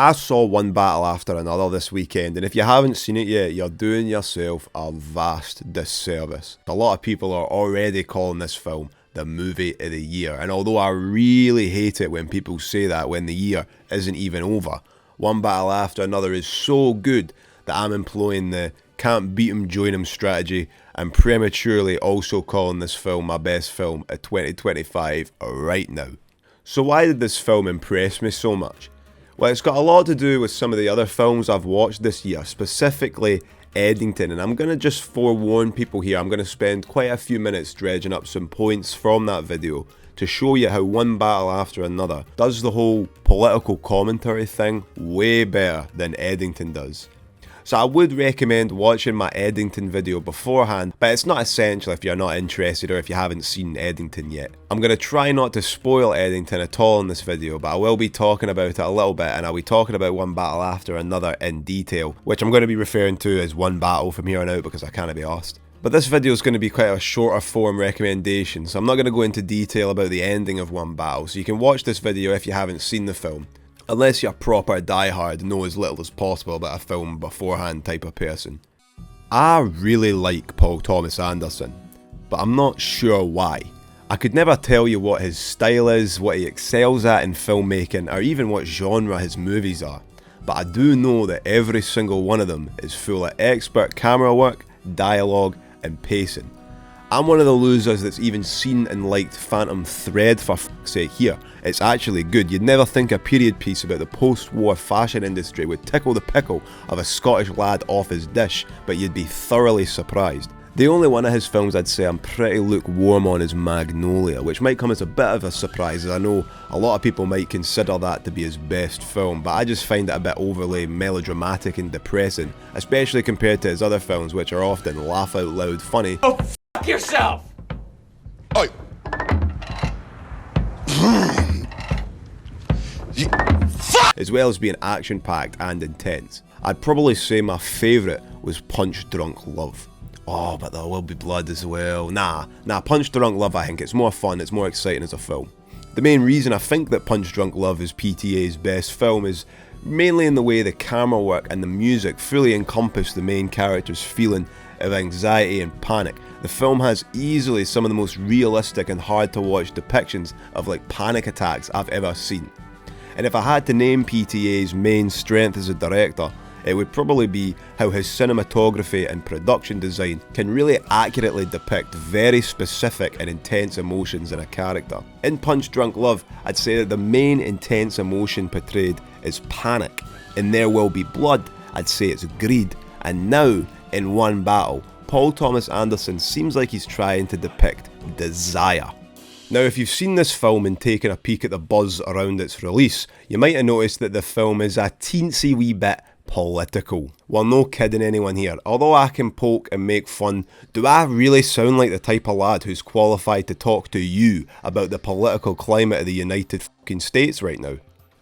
I saw One Battle After Another this weekend, and if you haven't seen it yet, you're doing yourself a vast disservice. A lot of people are already calling this film the movie of the year, and although I really hate it when people say that when the year isn't even over, One Battle After Another is so good that I'm employing the can't beat 'em, join 'em strategy and prematurely also calling this film my best film of 2025 right now. So why did this film impress me so much? Well, it's got a lot to do with some of the other films I've watched this year, specifically Eddington, and I'm going to just forewarn people here, I'm going to spend quite a few minutes dredging up some points from that video to show you how One Battle After Another does the whole political commentary thing way better than Eddington does. So I would recommend watching my Eddington video beforehand, but it's not essential if you're not interested or if you haven't seen Eddington yet. I'm going to try not to spoil Eddington at all in this video, but I will be talking about it a little bit, and I'll be talking about One Battle After Another in detail, which I'm going to be referring to as One Battle from here on out because I can't be arsed. But this video is going to be quite a shorter form recommendation, so I'm not going to go into detail about the ending of One Battle, so you can watch this video if you haven't seen the film. Unless you're a proper diehard, know as little as possible about a film beforehand type of person. I really like Paul Thomas Anderson, but I'm not sure why. I could never tell you what his style is, what he excels at in filmmaking, or even what genre his movies are. But I do know that every single one of them is full of expert camera work, dialogue, and pacing. I'm one of the losers that's even seen and liked Phantom Thread for f***'s sake here. It's actually good. You'd never think a period piece about the post-war fashion industry would tickle the pickle of a Scottish lad off his dish, but you'd be thoroughly surprised. The only one of his films I'd say I'm pretty lukewarm on is Magnolia, which might come as a bit of a surprise, as I know a lot of people might consider that to be his best film, but I just find it a bit overly melodramatic and depressing, especially compared to his other films, which are often laugh-out-loud funny. Oh, f*** yourself! Oi! As well as being action-packed and intense. I'd probably say my favourite was Punch Drunk Love. Oh, but there will be blood as well. Nah, Punch Drunk Love, I think it's more fun, it's more exciting as a film. The main reason I think that Punch Drunk Love is PTA's best film is mainly in the way the camera work and the music fully encompass the main character's feeling of anxiety and panic. The film has easily some of the most realistic and hard to watch depictions of like panic attacks I've ever seen. And if I had to name PTA's main strength as a director, it would probably be how his cinematography and production design can really accurately depict very specific and intense emotions in a character. In Punch Drunk Love, I'd say that the main intense emotion portrayed is panic. In There Will Be Blood, I'd say it's greed. And now, in One Battle, Paul Thomas Anderson seems like he's trying to depict desire. Now, if you've seen this film and taken a peek at the buzz around its release, you might have noticed that the film is a teensy wee bit political. Well, no kidding anyone here. Although I can poke and make fun, do I really sound like the type of lad who's qualified to talk to you about the political climate of the United fucking States right now?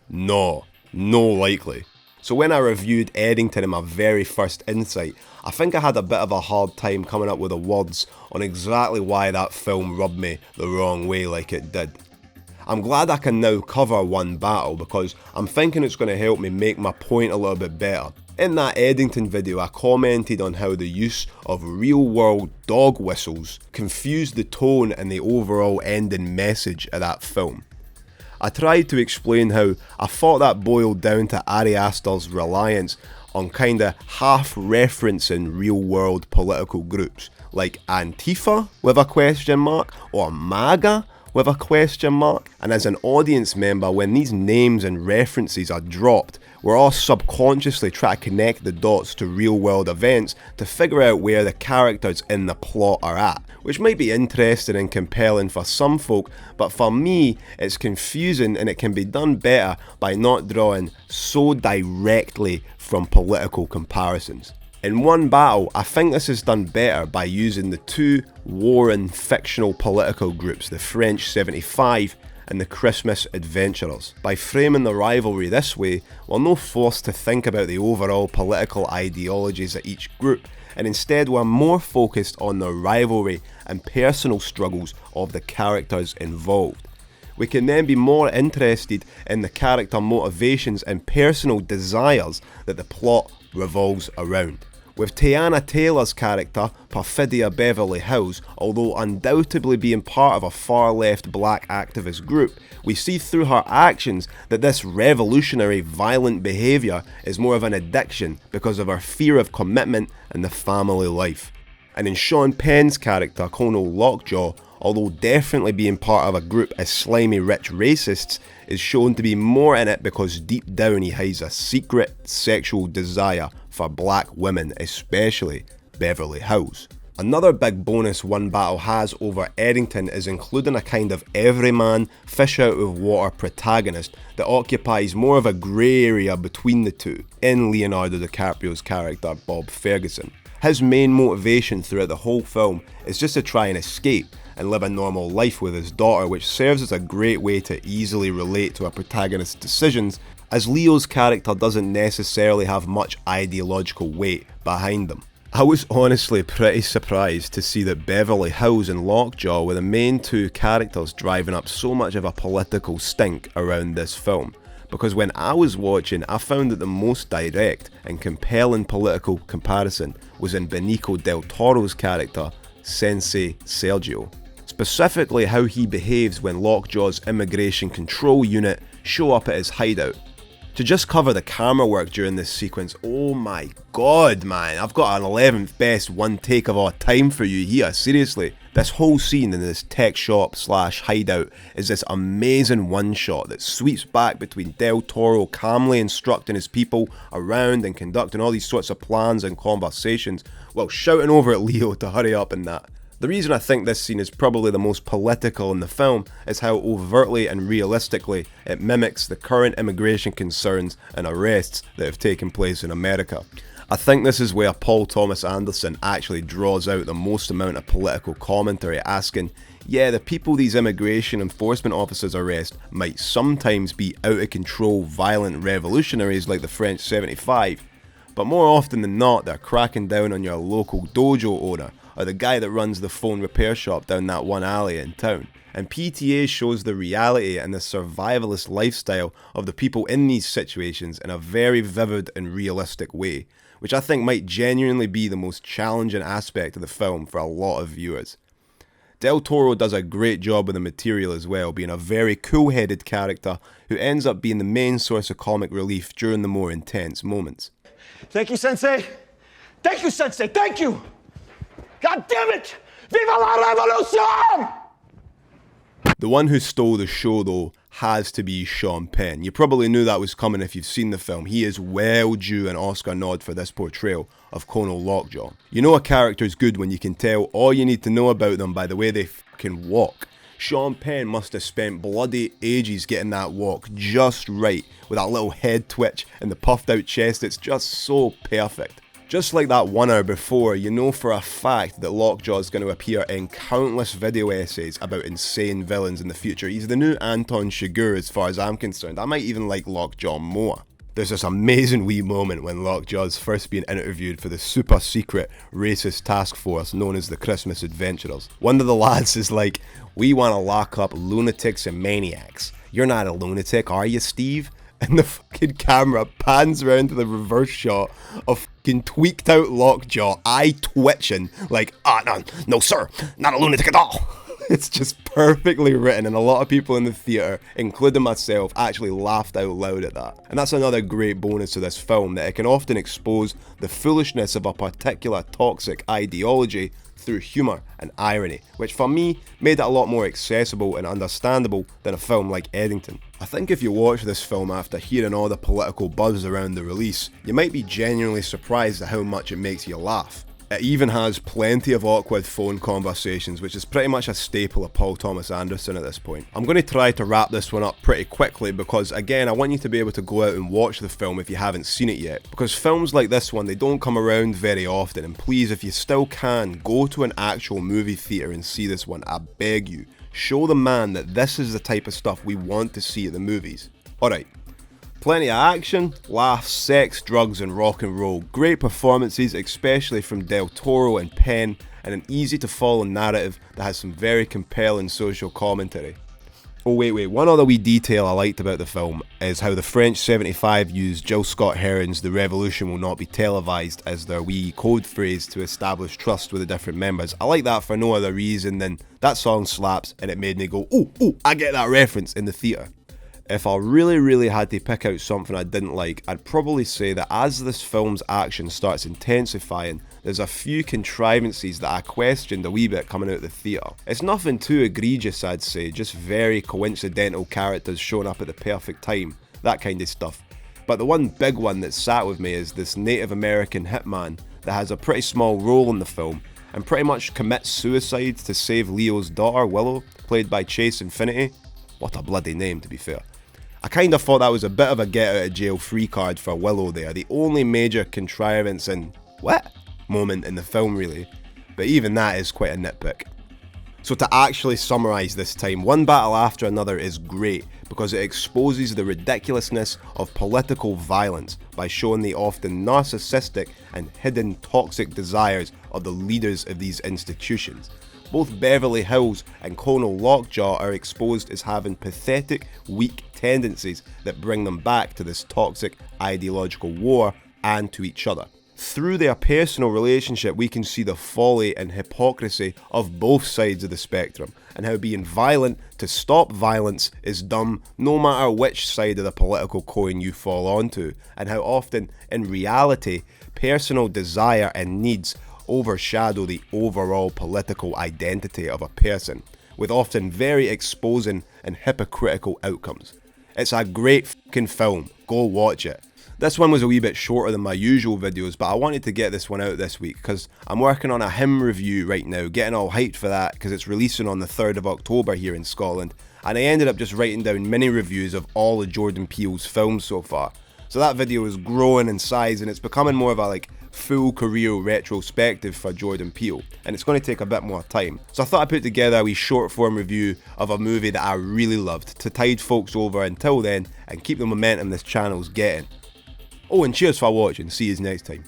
No likely. So when I reviewed Eddington in my very first insight, I think I had a bit of a hard time coming up with the words on exactly why that film rubbed me the wrong way like it did. I'm glad I can now cover One Battle because I'm thinking it's going to help me make my point a little bit better. In that Eddington video, I commented on how the use of real-world dog whistles confused the tone and the overall ending message of that film. I tried to explain how I thought that boiled down to Ari Aster's reliance on kinda half-referencing real-world political groups, like Antifa with a question mark, or MAGA with a question mark. And as an audience member, when these names and references are dropped, we're all subconsciously trying to connect the dots to real world events to figure out where the characters in the plot are at, which might be interesting and compelling for some folk, but for me it's confusing, and it can be done better by not drawing so directly from political comparisons. In One Battle, I think this is done better by using the two warring fictional political groups, the French 75 and the Christmas Adventurers. By framing the rivalry this way, we're no forced to think about the overall political ideologies of each group, and instead we're more focused on the rivalry and personal struggles of the characters involved. we can then be more interested in the character motivations and personal desires that the plot revolves around. With Teyana Taylor's character, Perfidia Beverly Hills, although undoubtedly being part of a far-left black activist group, we see through her actions that this revolutionary violent behaviour is more of an addiction because of her fear of commitment and the family life. And in Sean Penn's character, Colonel Lockjaw, although definitely being part of a group as slimy rich racists, is shown to be more in it because deep down he hides a secret sexual desire for black women, especially Beverly Hills. Another big bonus One Battle has over Eddington is including a kind of everyman, fish out of water protagonist that occupies more of a grey area between the two in Leonardo DiCaprio's character Bob Ferguson. His main motivation throughout the whole film is just to try and escape and live a normal life with his daughter, which serves as a great way to easily relate to a protagonist's decisions, as Leo's character doesn't necessarily have much ideological weight behind them. I was honestly pretty surprised to see that Beverly Hills and Lockjaw were the main two characters driving up so much of a political stink around this film, because when I was watching, I found that the most direct and compelling political comparison was in Benicio del Toro's character, Sensei Sergio. Specifically how he behaves when Lockjaw's immigration control unit show up at his hideout. To just cover the camera work during this sequence, oh my god man, I've got an 11th best one take of all time for you here, seriously. This whole scene in this tech shop slash hideout is this amazing one shot that sweeps back between Del Toro calmly instructing his people around and conducting all these sorts of plans and conversations while shouting over at Leo to hurry up and that. The reason I think this scene is probably the most political in the film is how overtly and realistically it mimics the current immigration concerns and arrests that have taken place in America. I think this is where Paul Thomas Anderson actually draws out the most amount of political commentary, asking, yeah, the people these immigration enforcement officers arrest might sometimes be out of control violent revolutionaries like the French 75, but more often than not they're cracking down on your local dojo owner, or the guy that runs the phone repair shop down that one alley in town. And PTA shows the reality and the survivalist lifestyle of the people in these situations in a very vivid and realistic way, which I think might genuinely be the most challenging aspect of the film for a lot of viewers. Del Toro does a great job with the material as well, being a very cool-headed character who ends up being the main source of comic relief during the more intense moments. Thank you, Sensei. Thank you, Sensei. Thank you. God damn it! Viva la revolution! The one who stole the show though has to be Sean Penn. You probably knew that was coming if you've seen the film. He is well due an Oscar nod for this portrayal of Colonel Lockjaw. You know a character's good when you can tell all you need to know about them by the way they fucking walk. Sean Penn must have spent bloody ages getting that walk just right, with that little head twitch and the puffed out chest. It's just so perfect. Just like that 1 hour before, you know for a fact that Lockjaw is going to appear in countless video essays about insane villains in the future. He's the new Anton Chigurh as far as I'm concerned. I might even like Lockjaw more. There's this amazing wee moment when Lockjaw's first being interviewed for the super secret racist task force known as the Christmas Adventurers. One of the lads is like, "We want to lock up lunatics and maniacs. You're not a lunatic, are you, Steve?" And the fucking camera pans around to the reverse shot of fucking tweaked out Lockjaw, eye twitching, like, no sir, not a lunatic at all. It's just perfectly written, and a lot of people in the theatre, including myself, actually laughed out loud at that. And that's another great bonus to this film, that it can often expose the foolishness of a particular toxic ideology through humour and irony, which for me made it a lot more accessible and understandable than a film like Eddington. I think if you watch this film after hearing all the political buzz around the release, you might be genuinely surprised at how much it makes you laugh. It even has plenty of awkward phone conversations, which is pretty much a staple of Paul Thomas Anderson at this point. I'm going to try to wrap this one up pretty quickly because, again, I want you to be able to go out and watch the film if you haven't seen it yet. Because films like this one, they don't come around very often, and please, if you still can, go to an actual movie theatre and see this one, I beg you. Show the man that this is the type of stuff we want to see at the movies. Alright. Plenty of action, laughs, sex, drugs and rock and roll. Great performances, especially from Del Toro and Penn, and an easy to follow narrative that has some very compelling social commentary. Oh wait, one other wee detail I liked about the film is how the French 75 used Jill Scott Heron's "The Revolution Will Not Be Televised" as their wee code phrase to establish trust with the different members. I like that for no other reason than that song slaps and it made me go, oh, I get that reference in the theatre. If I really had to pick out something I didn't like, I'd probably say that as this film's action starts intensifying, there's a few contrivances that I questioned a wee bit coming out of the theatre. It's nothing too egregious, I'd say, just very coincidental characters showing up at the perfect time, that kind of stuff. But the one big one that sat with me is this Native American hitman that has a pretty small role in the film and pretty much commits suicide to save Leo's daughter, Willow, played by Chase Infinity. What a bloody name, to be fair. I kind of thought that was a bit of a get out of jail free card for Willow there, the only major contrivance and moment in the film really, but even that is quite a nitpick. So to actually summarise this time, one battle after another is great because it exposes the ridiculousness of political violence by showing the often narcissistic and hidden toxic desires of the leaders of these institutions. Both Beverly Hills and Colonel Lockjaw are exposed as having pathetic, weak tendencies that bring them back to this toxic ideological war and to each other. Through their personal relationship, we can see the folly and hypocrisy of both sides of the spectrum, and how being violent to stop violence is dumb no matter which side of the political coin you fall onto, and how often, in reality, personal desire and needs overshadow the overall political identity of a person, with often very exposing and hypocritical outcomes. It's a great fucking film, go watch it. This one was a wee bit shorter than my usual videos, but I wanted to get this one out this week because I'm working on a hymn review right now, getting all hyped for that because it's releasing on the 3rd of October here in Scotland, and I ended up just writing down mini reviews of all of Jordan Peele's films so far. So that video is growing in size and it's becoming more of a full career retrospective for Jordan Peele, and it's going to take a bit more time. So I thought I'd put together a wee short form review of a movie that I really loved to tide folks over until then and keep the momentum this channel's getting. Oh, and cheers for watching, see you next time.